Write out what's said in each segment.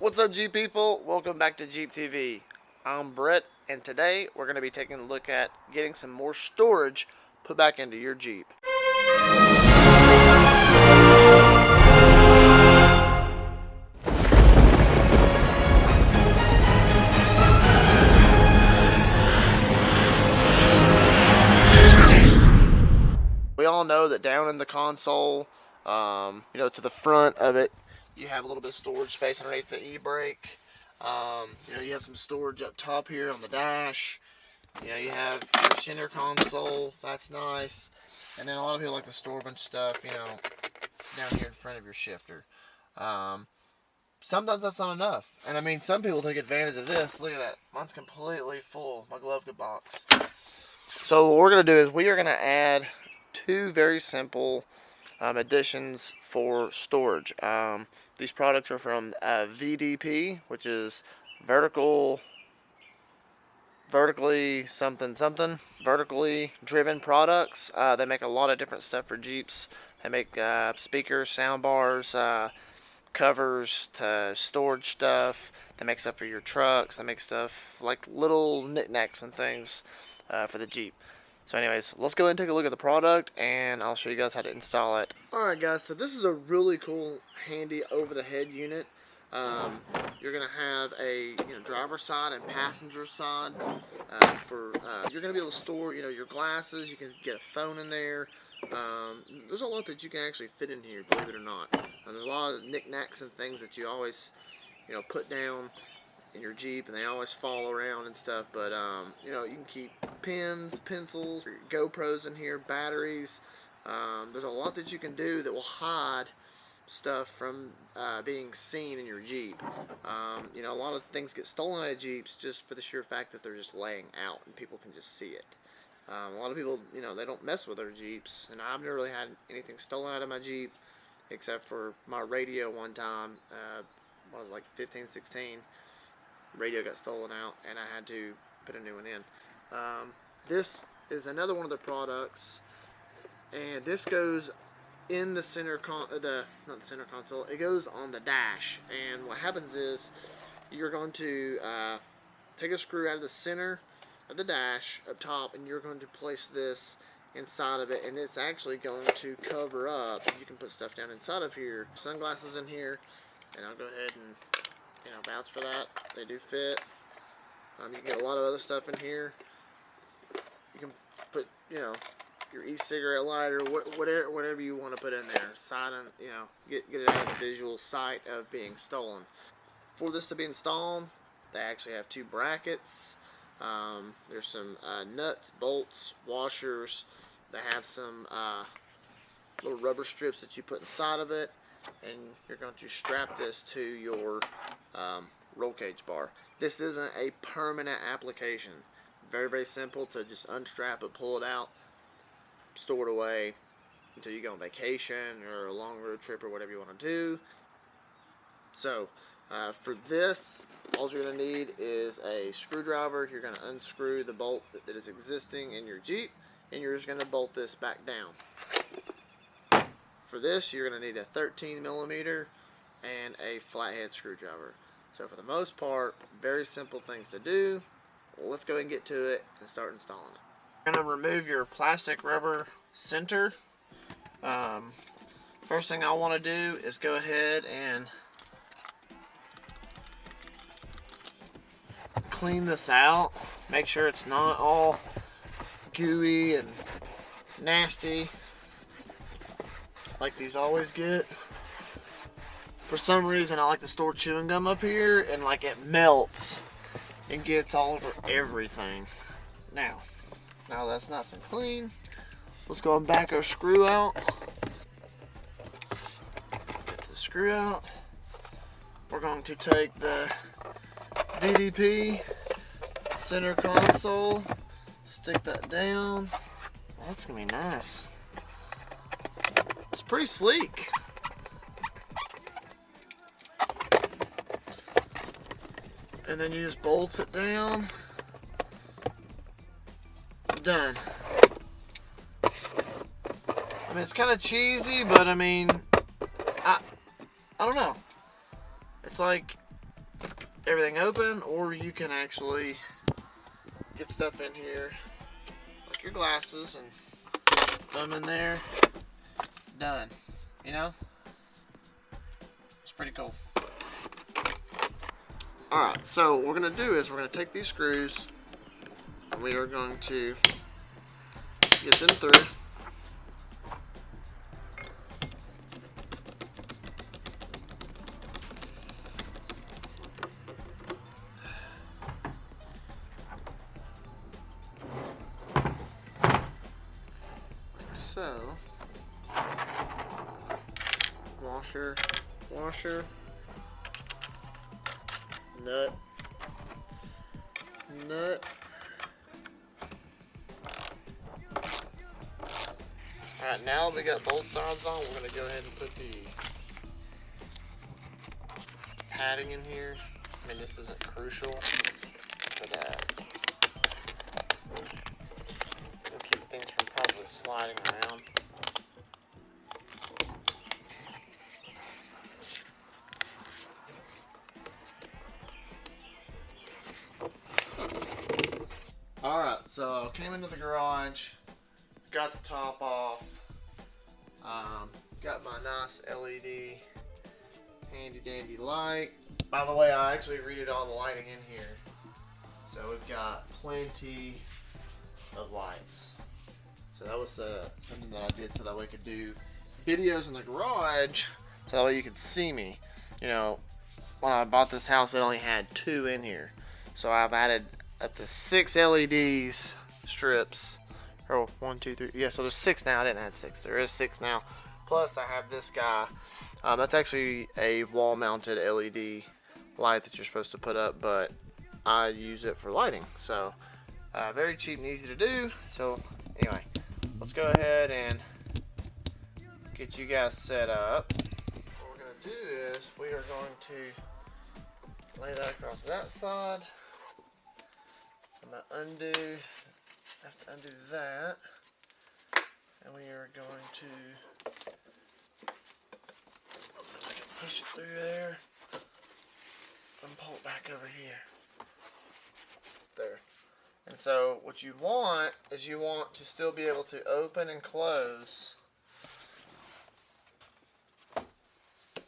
What's up, Jeep people? Welcome back to Jeep TV. I'm Brett, and today we're going to be taking a look at getting some more storage put back into your Jeep. We all know that down in the console, to the front of it, you have a little bit of storage space underneath the e-brake. You have some storage up top here on the dash. You have your center console. That's nice. And then a lot of people like to store a bunch of stuff, down here in front of your shifter. Sometimes that's not enough. And I mean, some people take advantage of this. Look at that. Mine's completely full. My glove box. So what we're going to do is we are going to add two very simple additions for storage. These products are from VDP, which is vertically driven products. They make a lot of different stuff for Jeeps. They make speakers, sound bars, covers to storage stuff. They make stuff for your trucks. They make stuff like little knickknacks and things for the Jeep. So anyways, let's go ahead and take a look at the product, and I'll show you guys how to install it. Alright guys, so this is a really cool, handy over-the-head unit. You're going to have a driver side and passenger side. You're going to be able to store your glasses. You can get a phone in there. There's a lot that you can actually fit in here, believe it or not. There's a lot of knickknacks and things that you always put down in your Jeep, and they always fall around and stuff, but you can keep pens, pencils, GoPros in here, batteries. There's a lot that you can do that will hide stuff from being seen in your Jeep. A lot of things get stolen out of Jeeps just for the sheer fact that they're just laying out and people can just see it. A lot of people, they don't mess with their Jeeps, and I've never really had anything stolen out of my Jeep except for my radio one time. When I was like 15, 16. Radio got stolen out, and I had to put a new one in. This is another one of the products, and this goes in the center not the center console. It goes on the dash, and what happens is you're going to take a screw out of the center of the dash up top, and you're going to place this inside of it, and it's actually going to cover up. You can put stuff down inside of here. Sunglasses in here, and I'll go ahead and vouch for that. They do fit. You can get a lot of other stuff in here. You can put, your e-cigarette lighter, whatever you want to put in there. Silent, get it out of the visual sight of being stolen. For this to be installed, they actually have two brackets. There's some nuts, bolts, washers. They have some little rubber strips that you put inside of it, and you're going to strap this to your roll cage bar. This isn't a permanent application. Very, very simple to just unstrap it, pull it out, store it away until you go on vacation or a long road trip or whatever you want to do. So for this, all you're going to need is a screwdriver. You're going to unscrew the bolt that is existing in your Jeep, and you're just going to bolt this back down. For this, you're going to need a 13 millimeter and a flathead screwdriver. So for the most part, very simple things to do. Well, let's go ahead and get to it and start installing it. You're going to remove your plastic rubber center. First thing I want to do is go ahead and clean this out. Make sure it's not all gooey and nasty like these always get. For some reason, I like to store chewing gum up here, and like it melts and gets all over everything. Now that's nice and clean. Let's go and back our screw out. Get the screw out. We're going to take the VDP center console, stick that down. That's gonna be nice. It's pretty sleek. And then you just bolt it down. Done. I mean, it's kind of cheesy, but I mean, I don't know. It's like everything open, or you can actually get stuff in here, like your glasses, and throw them in there. Done. You know? It's pretty cool. Alright, so what we're going to do is we're going to take these screws and we are going to get them through. Like so. Washer, washer, nut, nut. Alright, now that we got both sides on, we're going to go ahead and put the padding in here. I mean, this isn't crucial, but it'll keep things from probably sliding around. Alright, so came into the garage, got the top off, got my nice LED handy dandy light. By the way, I actually redid all the lighting in here, so we've got plenty of lights. So that was something that I did so that way I could do videos in the garage, so that way you could see me. You know, when I bought this house, it only had 2 in here, so I've added up to 6 LEDs strips. Or 1, 2, 3. Yeah, so there's 6 now. I didn't add 6. There is 6 now. Plus, I have this guy. That's actually a wall-mounted LED light that you're supposed to put up, but I use it for lighting. So, very cheap and easy to do. So, anyway, let's go ahead and get you guys set up. What we're going to do is we are going to lay that across that side. I'm going to undo. I have to undo that, and we are going to, let's see if I can push it through there and pull it back over here. There. And so what you want is you want to still be able to open and close,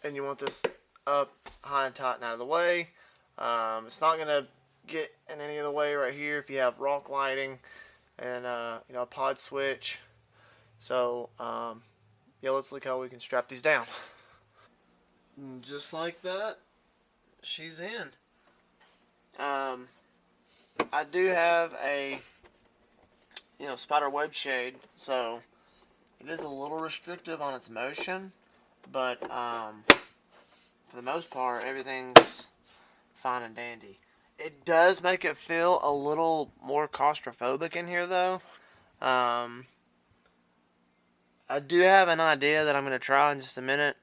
and you want this up high and tight and out of the way. It's not going to get in any of the way right here if you have rock lighting and you know, a pod switch. So yeah, let's look how we can strap these down. And just like that, she's in. I do have a, you know, spider web shade, so it is a little restrictive on its motion, but for the most part, everything's fine and dandy. It does make it feel a little more claustrophobic in here, though. I do have an idea that I'm going to try in just a minute.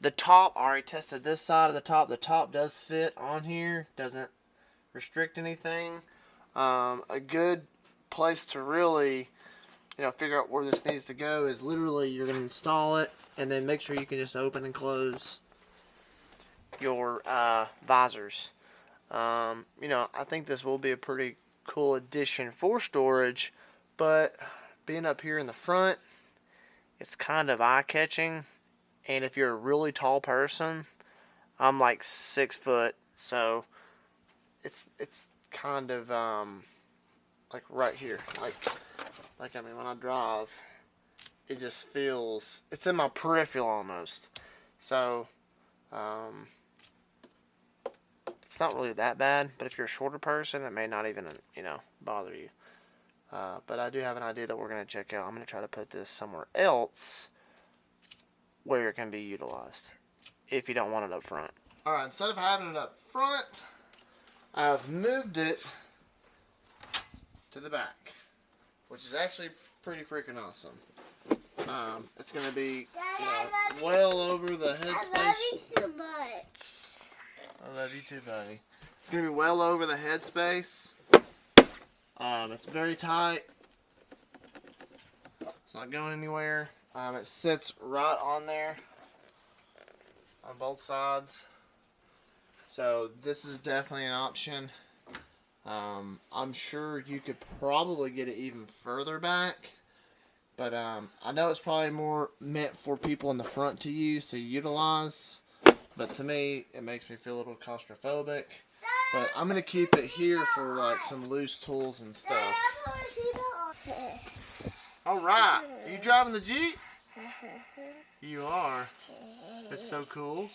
The top, I already tested this side of the top. The top does fit on here. Doesn't restrict anything. A good place to really, you know, figure out where this needs to go is literally you're going to install it and then make sure you can just open and close your visors. You know, I think this will be a pretty cool addition for storage, but being up here in the front, it's kind of eye-catching, and if you're a really tall person, I'm like 6 foot, so it's kind of like right here, like I mean, when I drive, it just feels, it's in my peripheral almost. So it's not really that bad, but if you're a shorter person, it may not even, you know, bother you. But I do have an idea that we're going to check out. I'm going to try to put this somewhere else where it can be utilized if you don't want it up front. Alright, instead of having it up front, I've moved it to the back, which is actually pretty freaking awesome. It's going to be, you know, well over the headspace. I love you so much. I love you too, buddy. It's going to be well over the headspace. It's very tight. It's not going anywhere. It sits right on there on both sides. So this is definitely an option. I'm sure you could probably get it even further back, but I know it's probably more meant for people in the front to utilize. But to me, it makes me feel a little claustrophobic. But I'm gonna keep it here for like some loose tools and stuff. All right, are you driving the Jeep? You are. That's so cool.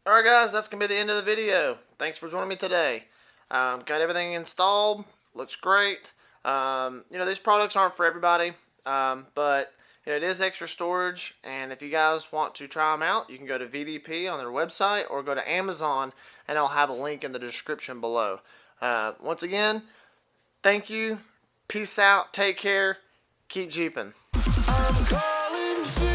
Alright guys, that's going to be the end of the video. Thanks for joining me today. Got everything installed. Looks great. These products aren't for everybody, but it is extra storage, and if you guys want to try them out, you can go to VDP on their website or go to Amazon, and I'll have a link in the description below. Once again, thank you. Peace out. Take care. Keep Jeeping. I'm calling for you.